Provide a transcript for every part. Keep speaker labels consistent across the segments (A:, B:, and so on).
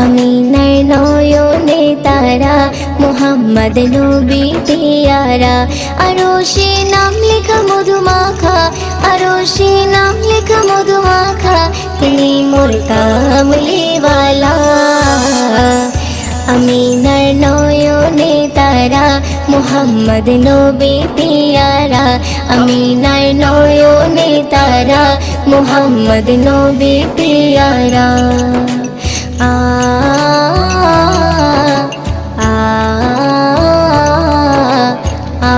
A: আমিনার নয়নে তারা মুহাম্মদ নবী পিয়ারা আরশে নাম লেখা মধুমাখা আরশে নাম লেখা মধুমাখা তিনি মোর কামলিওয়ালা আমিনার নয়নে তারা মুহাম্মদ নবী পিয়ারা আমিনার নয়নে তারা মুহাম্মদ নবী পিয়ারা আ আ আ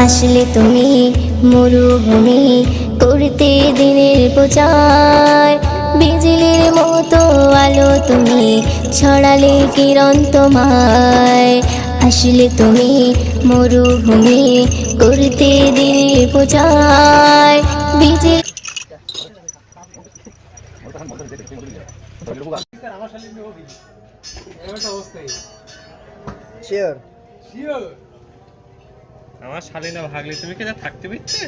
A: আসলে তুমি মরুভূমি করতে দিনের প্রচার বিজলির মতো আলো তুমি ছড়ালে কিরণ তোমায় আসলে তুমি মরুভূমি করতে দিনের প্রচার বিজলি
B: আমার শালীনা ভাগলে তুমি কি থাকতে পারতে